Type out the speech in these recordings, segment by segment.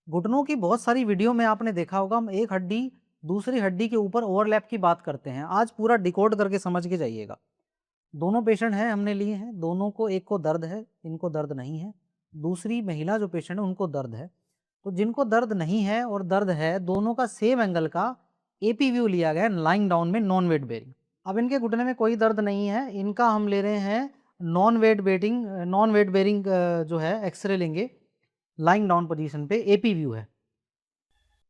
घुटनों की बहुत सारी वीडियो में आपने देखा होगा, हम एक हड्डी दूसरी हड्डी के ऊपर ओवरलैप की बात करते हैं। आज पूरा डिकोड करके समझ के जाइएगा। दोनों पेशेंट हैं, हमने लिए हैं, दोनों को, एक को दर्द है, इनको दर्द नहीं है। दूसरी महिला जो पेशेंट है उनको दर्द है। तो जिनको दर्द नहीं है और दर्द है, दोनों का सेम एंगल का एपी व्यू लिया गया है लाइंग डाउन में, नॉन वेट बेरिंग। अब इनके घुटने में कोई दर्द नहीं है, इनका हम ले रहे हैं नॉन वेट बेरिंग जो है एक्सरे लेंगे, लाइंग डाउन पोजीशन पे एपी व्यू है।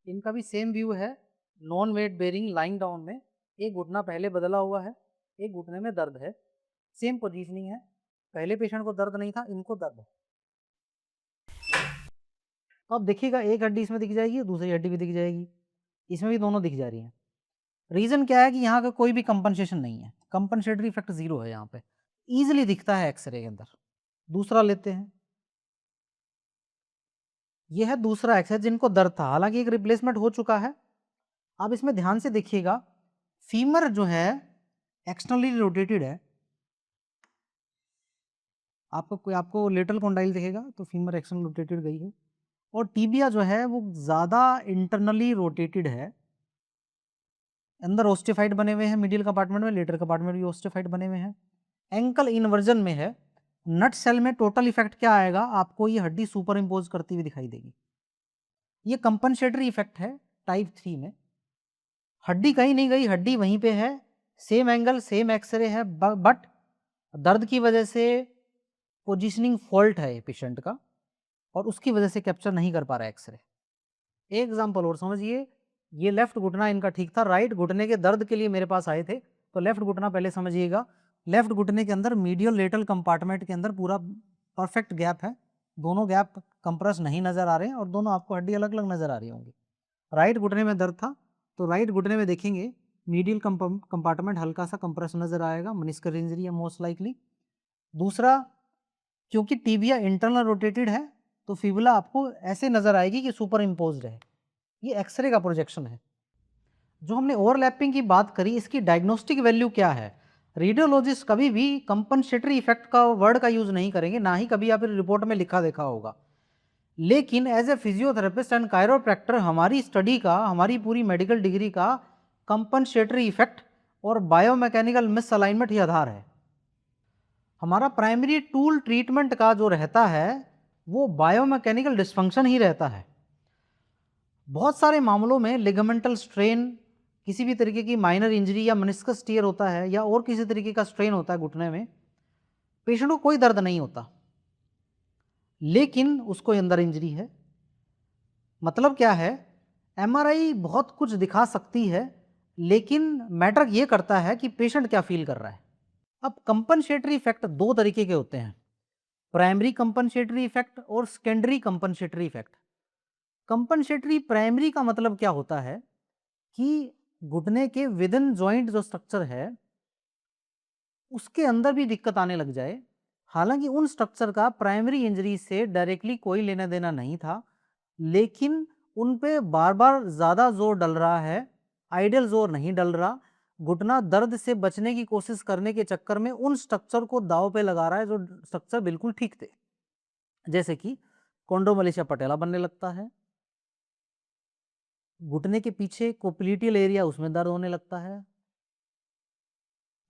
इनका भी सेम व्यू है, non weight bearing lying down में। एक घुटना पहले बदला हुआ है, एक घुटने में दर्द है, सेम पोजीशनिंग है। पहले पेशेंट को दर्द नहीं था, इनको दर्द है। तो अब देखिएगा, एक हड्डी इसमें दिख जाएगी, दूसरी हड्डी भी दिख जाएगी, इसमें भी दोनों दिख जा रही हैं। रीजन क्या है कि यहाँ का कोई भी कंपनसेशन नहीं है, कंपनसेटरी इफेक्ट जीरो है यहाँ पे, ईजिली दिखता है एक्सरे के अंदर। दूसरा लेते हैं, यह है दूसरा एक्स है जिनको दर्द था, हालांकि एक रिप्लेसमेंट हो चुका है। अब इसमें ध्यान से देखिएगा, फीमर जो है एक्सटर्नली रोटेटेड है। आपको लेटरल कॉन्डाइल दिखेगा तो फीमर एक्सटर्नल रोटेटेड गई है, और टीबिया जो है वो ज़्यादा इंटरनली रोटेटेड है। अंदर ओस्टिफाइड बने हुए हैं मीडियल कंपार्टमेंट में, लेटर कंपार्टमेंट भी ओस्टिफाइड बने हुए हैं। एंकल इन्वर्जन में है। नट सेल में टोटल इफेक्ट क्या आएगा, आपको ये हड्डी सुपर इम्पोज करती हुई दिखाई देगी। ये कंपनसेटरी इफेक्ट है टाइप 3 में। हड्डी कहीं नहीं गई, हड्डी वहीं पे है, सेम एंगल सेम एक्सरे है, बट दर्द की वजह से पोजीशनिंग फॉल्ट है पेशेंट का, और उसकी वजह से कैप्चर नहीं कर पा रहा है एक्सरे। एक एग्जांपल और समझिए, ये लेफ्ट घुटना इनका ठीक था, राइट घुटने के दर्द के लिए मेरे पास आए थे। तो लेफ्ट घुटना पहले समझिएगा, लेफ्ट घुटने के अंदर मीडियल लेटरल कंपार्टमेंट के अंदर पूरा परफेक्ट गैप है, दोनों गैप कंप्रेस नहीं नजर आ रहे हैं, और दोनों आपको हड्डी अलग अलग नजर आ रही होंगी। राइट घुटने में दर्द था, तो राइट घुटने में देखेंगे मीडियल कंपार्टमेंट हल्का सा कंप्रेस नजर आएगा, मेनिस्कल इंजरी है मोस्ट लाइकली। दूसरा, क्योंकि टीबिया इंटरनल रोटेटेड है, तो फिबुला आपको ऐसे नजर आएगी कि सुपर इम्पोज्ड है। ये एक्सरे का प्रोजेक्शन है। जो हमने ओवरलैपिंग की बात करी, इसकी डायग्नोस्टिक वैल्यू क्या है? रेडियोलॉजिस्ट कभी भी कंपनसेटरी इफेक्ट का वर्ड का यूज नहीं करेंगे, ना ही कभी आप रिपोर्ट में लिखा देखा होगा। लेकिन as a physiotherapist and chiropractor, हमारी स्टडी का, हमारी पूरी मेडिकल डिग्री का कंपनसेटरी इफेक्ट और बायोमैकेनिकल मिसअलाइनमेंट ही आधार है। हमारा प्राइमरी टूल ट्रीटमेंट का जो रहता है वो बायोमैकेनिकल डिस्फंक्शन ही रहता है। बहुत सारे मामलों में लिगामेंटल स्ट्रेन, किसी भी तरीके की माइनर इंजरी या मेनिस्कस टियर होता है, या और किसी तरीके का स्ट्रेन होता है घुटने में, पेशेंट को कोई दर्द नहीं होता, लेकिन उसको अंदर इंजरी है। मतलब क्या है, एमआरआई बहुत कुछ दिखा सकती है, लेकिन मैटर ये करता है कि पेशेंट क्या फील कर रहा है। अब कंपनसेटरी इफेक्ट दो तरीके के होते हैं, प्राइमरी कंपनसेटरी इफेक्ट और secondary compensatory effect. Compensatory primary का मतलब क्या होता है कि घुटने के विद इन जॉइंट जो स्ट्रक्चर है उसके अंदर भी दिक्कत आने लग जाए, हालांकि उन स्ट्रक्चर का प्राइमरी इंजरी से डायरेक्टली कोई लेना देना नहीं था, लेकिन उन पे बार बार ज़्यादा जोर डल रहा है, आइडियल जोर नहीं डल रहा। घुटना दर्द से बचने की कोशिश करने के चक्कर में उन स्ट्रक्चर को दाव पे लगा रहा है जो स्ट्रक्चर बिल्कुल ठीक थे, जैसे कि कॉन्ड्रोमलेशिया पटेला बनने लगता है, घुटने के पीछे कोप्लिटियल एरिया उसमें दर्द होने लगता है,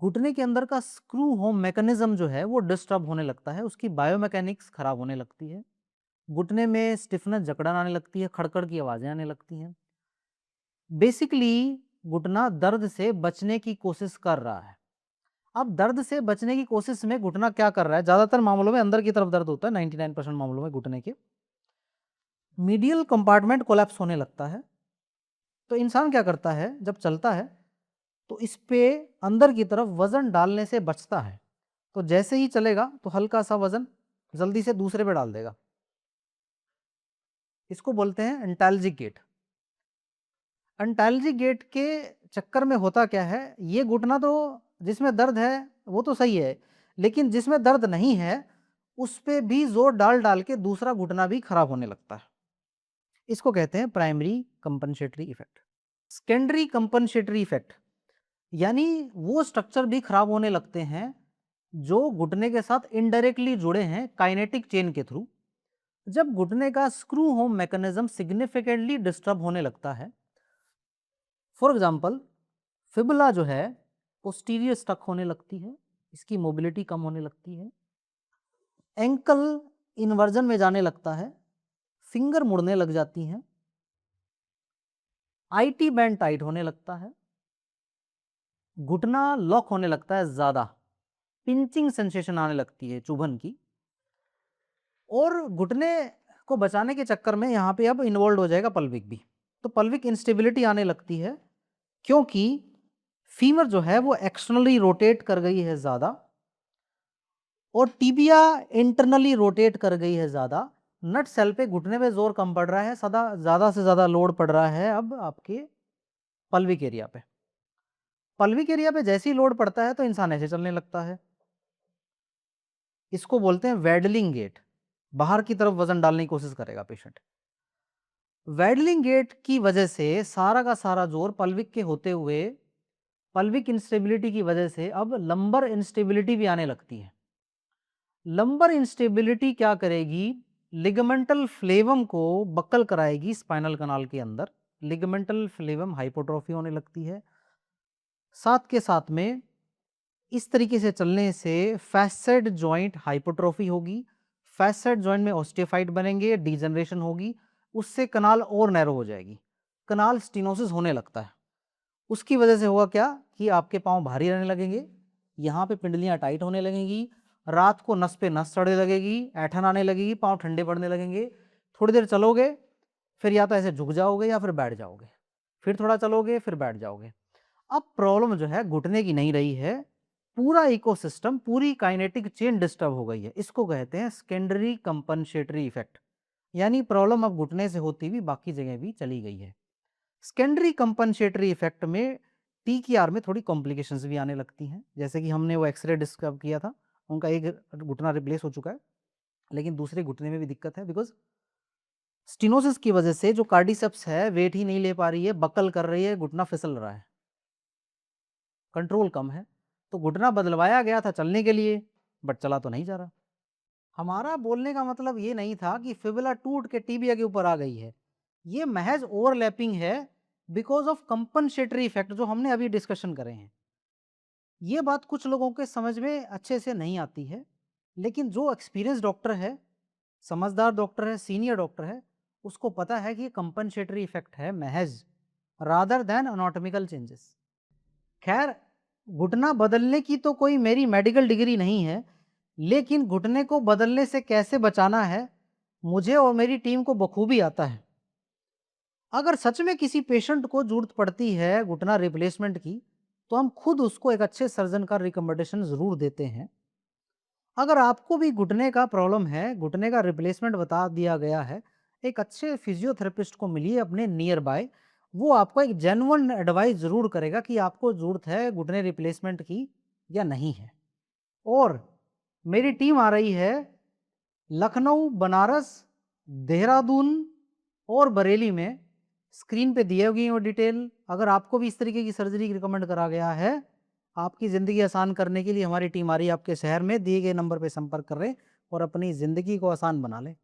घुटने के अंदर का स्क्रू होम मैकेनिज्म जो है वो डिस्टर्ब होने लगता है, उसकी बायोमैकेनिक्स खराब होने लगती है, घुटने में स्टिफनेस, जकड़न आने लगती है, खड़खड़ की आवाजें आने लगती हैं। बेसिकली घुटना दर्द से बचने की कोशिश कर रहा है। अब दर्द से बचने की कोशिश में घुटना क्या कर रहा है, ज्यादातर मामलों में अंदर की तरफ दर्द होता है, 99% मामलों में घुटने के मीडियल कंपार्टमेंट कोलैप्स होने लगता है। तो इंसान क्या करता है, जब चलता है तो इस पे अंदर की तरफ वजन डालने से बचता है। तो जैसे ही चलेगा तो हल्का सा वजन जल्दी से दूसरे पे डाल देगा, इसको बोलते हैं एंटाल्जिक गेट। एंटाल्जिक गेट के चक्कर में होता क्या है, ये घुटना तो जिसमें दर्द है वो तो सही है, लेकिन जिसमें दर्द नहीं है उस पे भी जोर डाल डाल के दूसरा घुटना भी खराब होने लगता है। इसको कहते हैं primary compensatory effect. Secondary compensatory effect यानी वो स्ट्रक्चर भी खराब होने लगते हैं जो घुटने के साथ इनडायरेक्टली जुड़े हैं काइनेटिक चेन के थ्रू। जब घुटने का screw home mechanism significantly disturb होने लगता है, फॉर एग्जाम्पल फिबुला जो है पोस्टीरियर स्टक होने लगती है, इसकी मोबिलिटी कम होने लगती है, एंकल इन्वर्जन में जाने लगता है, फिंगर मुड़ने लग जाती हैं, आईटी बैंड टाइट होने लगता है, घुटना लॉक होने लगता है, ज्यादा पिंचिंग सेंसेशन आने लगती है चुभन की, और घुटने को बचाने के चक्कर में यहाँ पे अब इन्वॉल्व हो जाएगा पल्विक भी, तो पल्विक इंस्टेबिलिटी आने लगती है क्योंकि फीमर जो है वो एक्सटर्नली रोटेट कर गई है ज्यादा और टिबिया इंटरनली रोटेट कर गई है ज्यादा। नट सेल पे घुटने पे जोर कम पड़ रहा है, ज्यादा से ज्यादा लोड पड़ रहा है अब आपके पल्विक एरिया पे। पल्विक एरिया पे जैसे ही लोड पड़ता है तो इंसान ऐसे चलने लगता है, इसको बोलते हैं वैडलिंग गेट, बाहर की तरफ वजन डालने की कोशिश करेगा पेशेंट। वैडलिंग गेट की वजह से सारा का सारा जोर पल्विक के होते हुए पल्विक इंस्टेबिलिटी की वजह से अब लंबर इंस्टेबिलिटी भी आने लगती है। लंबर इंस्टेबिलिटी क्या करेगी, लिगामेंटल फ्लेवम को बक्कल कराएगी स्पाइनल कनाल के अंदर, लिगामेंटल फ्लेवम हाइपोट्रोफी होने लगती है। साथ के साथ में इस तरीके से चलने से फैसेट जॉइंट हाइपोट्रोफी होगी, फैसेट जॉइंट में ऑस्टियोफाइट बनेंगे, डिजनरेशन होगी, उससे कनाल और नैरो हो जाएगी, कनाल स्टीनोसिस होने लगता है। उसकी वजह से होगा क्या कि आपके पांव भारी रहने लगेंगे, यहाँ पे पिंडलियां टाइट होने लगेंगी, रात को नस पे नस चढ़ने लगेगी, ऐठन आने लगेगी, पांव ठंडे पड़ने लगेंगे। थोड़ी देर चलोगे फिर या तो ऐसे झुक जाओगे या फिर बैठ जाओगे, फिर थोड़ा चलोगे फिर बैठ जाओगे। अब प्रॉब्लम जो है घुटने की नहीं रही है, पूरा इकोसिस्टम, पूरी काइनेटिक चेन डिस्टर्ब हो गई है, इसको कहते हैं सेकेंडरी कंपनसेटरी इफेक्ट, यानी प्रॉब्लम अब घुटने से होती हुई बाकी जगह भी चली गई है। सेकेंडरी कंपनसेटरी इफेक्ट में टीकेआर में थोड़ी कॉम्प्लिकेशंस भी आने लगती हैं, जैसे कि हमने वो एक्सरे डिस्कवर किया था, उनका एक घुटना रिप्लेस हो चुका है लेकिन दूसरे घुटने में भी दिक्कत है, बिकॉज स्टीनोसिस की वजह से जो कार्डिसेप्स है वेट ही नहीं ले पा रही है, बकल कर रही है, घुटना फिसल रहा है, कंट्रोल कम है, तो घुटना बदलवाया गया था चलने के लिए बट चला तो नहीं जा रहा। हमारा बोलने का मतलब ये नहीं था कि फिबुला टूट के टीबिया के ऊपर आ गई है, ये महज ओवरलैपिंग है बिकॉज ऑफ कंपनसेटरी इफेक्ट जो हमने अभी डिस्कशन करे हैं। ये बात कुछ लोगों के समझ में अच्छे से नहीं आती है, लेकिन जो एक्सपीरियंस डॉक्टर है, समझदार डॉक्टर है, सीनियर डॉक्टर है, उसको पता है कि ये कंपनसेटरी इफेक्ट है महज, रादर देन एनाटॉमिकल चेंजेस। खैर, घुटना बदलने की तो कोई मेरी मेडिकल डिग्री नहीं है, लेकिन घुटने को बदलने से कैसे बचाना है मुझे और मेरी टीम को बखूबी आता है। अगर सच में किसी पेशेंट को जरूरत पड़ती है घुटना रिप्लेसमेंट की, तो हम खुद उसको एक अच्छे सर्जन का रिकमेंडेशन जरूर देते हैं। अगर आपको भी घुटने का प्रॉब्लम है, घुटने का रिप्लेसमेंट बता दिया गया है, एक अच्छे फिजियोथेरेपिस्ट को मिलिए अपने नियर बाय, वो आपको एक जेन्युइन एडवाइस जरूर करेगा कि आपको जरूरत है घुटने रिप्लेसमेंट की या नहीं है। और मेरी टीम आ रही है लखनऊ, बनारस, देहरादून और बरेली में, स्क्रीन पे दिए हुई वो डिटेल। अगर आपको भी इस तरीके की सर्जरी रिकमेंड करा गया है, आपकी ज़िंदगी आसान करने के लिए हमारी टीम आ रही है आपके शहर में, दिए गए नंबर पे संपर्क कर रहे और अपनी ज़िंदगी को आसान बना लें।